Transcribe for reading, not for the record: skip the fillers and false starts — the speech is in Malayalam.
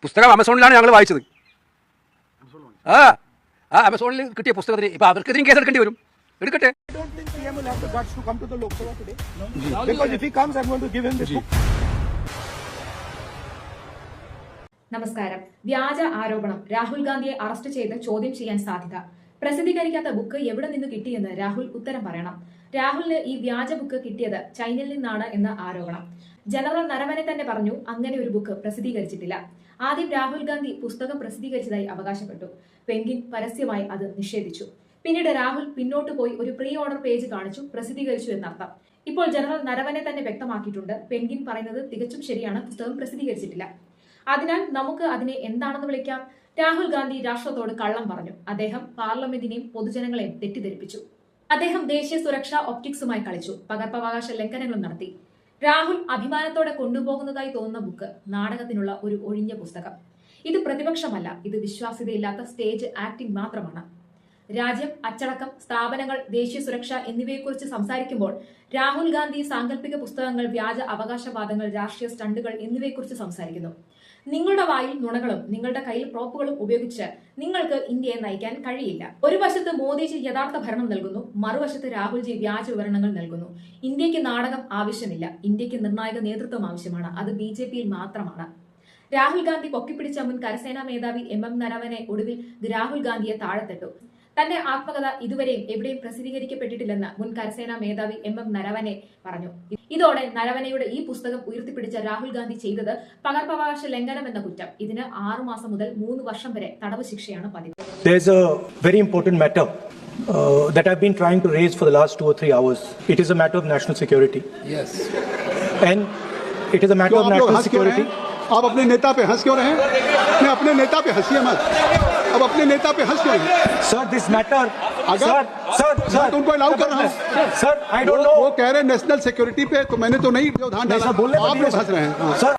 പുസ്തകം ആമസോണിലാണ് ഞങ്ങൾ വായിച്ചത്. ആ ആമസോണിൽ കിട്ടിയ പുസ്തകത്തിന് ഇപ്പൊ അവർക്കെതിരെയും കേസ് എടുക്കേണ്ടി വരും. എടുക്കട്ടെ. നമസ്കാരം. വ്യാജ ആരോപണം. രാഹുൽ ഗാന്ധിയെ അറസ്റ്റ് ചെയ്ത് ചോദ്യം ചെയ്യാൻ സാധ്യത. പ്രസിദ്ധീകരിക്കാത്ത ബുക്ക് എവിടെ നിന്ന് കിട്ടിയെന്ന് രാഹുൽ ഉത്തരം പറയണം. രാഹുലിന് ഈ വ്യാജ ബുക്ക് കിട്ടിയത് ചൈനയിൽ നിന്നാണ് എന്ന ആരോപണം. ജനറൽ നരവനെ തന്നെ പറഞ്ഞു അങ്ങനെ ഒരു ബുക്ക് പ്രസിദ്ധീകരിച്ചിട്ടില്ല. ആദ്യം രാഹുൽ ഗാന്ധി പുസ്തകം പ്രസിദ്ധീകരിച്ചതായി അവകാശപ്പെട്ടു. പെൻഗിൻ പരസ്യമായി അത് നിഷേധിച്ചു. പിന്നീട് രാഹുൽ പിന്നോട്ട് പോയി ഒരു പ്രീ ഓർഡർ പേജ് കാണിച്ചു പ്രസിദ്ധീകരിച്ചു എന്നർത്ഥം. ഇപ്പോൾ ജനറൽ നരവനെ തന്നെ വ്യക്തമാക്കിയിട്ടുണ്ട് പെൻഗിൻ പറയുന്നത് തികച്ചും ശരിയാണ്, പുസ്തകം പ്രസിദ്ധീകരിച്ചിട്ടില്ല. അതിനാൽ നമുക്ക് അതിനെ എന്താണെന്ന് വിളിക്കാം. രാഹുൽ ഗാന്ധി രാഷ്ട്രത്തോട് കള്ളം പറഞ്ഞു. അദ്ദേഹം പാർലമെന്റിനെയും പൊതുജനങ്ങളെയും തെറ്റിദ്ധരിപ്പിച്ചു. അദ്ദേഹം ദേശീയ സുരക്ഷാ ഒപ്റ്റിക്സുമായി കളിച്ചു, പകർപ്പവകാശ ലംഘനങ്ങളും നടത്തി. രാഹുൽ അഭിമാനത്തോടെ കൊണ്ടുപോകുന്നതായി തോന്നുന്ന ബുക്ക് നാടകത്തിനുള്ള ഒരു ഒഴിഞ്ഞ പുസ്തകം. ഇത് പ്രതിപക്ഷമല്ല, ഇത് വിശ്വാസ്യതയില്ലാത്ത സ്റ്റേജ് ആക്ടിംഗ് മാത്രമാണ്. രാജ്യം, അച്ചടക്കം, സ്ഥാപനങ്ങൾ, ദേശീയ സുരക്ഷ എന്നിവയെക്കുറിച്ച് സംസാരിക്കുമ്പോൾ രാഹുൽ ഗാന്ധി സാങ്കല്പിക പുസ്തകങ്ങൾ, വ്യാജ അവകാശവാദങ്ങൾ, രാഷ്ട്രീയ സ്റ്റണ്ടുകൾ എന്നിവയെക്കുറിച്ച് സംസാരിക്കുന്നു. നിങ്ങളുടെ വായിൽ നുണകളും നിങ്ങളുടെ കയ്യിൽ പ്രോപ്പുകളും ഉപയോഗിച്ച് നിങ്ങൾക്ക് ഇന്ത്യയെ നയിക്കാൻ കഴിയില്ല. ഒരു വശത്ത് മോദിജി യഥാർത്ഥ ഭരണം നൽകുന്നു, മറുവശത്ത് രാഹുൽജി വ്യാജ വിവരണങ്ങൾ നൽകുന്നു. ഇന്ത്യക്ക് നാടകം ആവശ്യമില്ല, ഇന്ത്യക്ക് നിർണായക നേതൃത്വം ആവശ്യമാണ്. അത് BJP-യിൽ മാത്രമാണ്. രാഹുൽ ഗാന്ധി പൊക്കിപ്പിടിച്ച മുൻ കരസേനാ മേധാവി MM നരവനെ ഒടുവിൽ രാഹുൽ ഗാന്ധിയെ താഴെത്തിട്ടു. തന്റെ ആത്മകഥ ഇതുവരെയും എവിടെയും പ്രസിദ്ധീകരിക്കപ്പെട്ടിട്ടില്ലെന്ന് മുൻ കരസേനാ മേധാവി MM നരവനെ പറഞ്ഞു. ഇതോടെ നരവനയുടെ ഈ പുസ്തകം ഉയർത്തിപ്പിടിച്ച രാഹുൽ ഗാന്ധി ചെയ്തത് പകർപ്പവകാശ ലംഘനം എന്ന കുറ്റം. ഇതിന് 6 മാസം മുതൽ 3 വർഷം വരെ തടവ് ശിക്ഷയാണ് പതിവ്. There's a very important matter that I've been trying to raise for the last 2 or 3 hours. It is a matter of national security. Yes. And it is a matter of national security. आप अपने नेता पे हंस क्यों रहे हैं? मैं अपने नेता पे हंसिए मत. अब अपने नेता पे हंस क्यों रहे हैं? Sir, this matter. अगर मैं तो उनको अलाउ कर रहा हूँ. Sir, I don't know. वो कह रहे हैं नेशनल सिक्योरिटी पे, तो मैंने तो नहीं व्यवधान डाला. बोल रहे आप लोग हंस रहे हैं. Sir.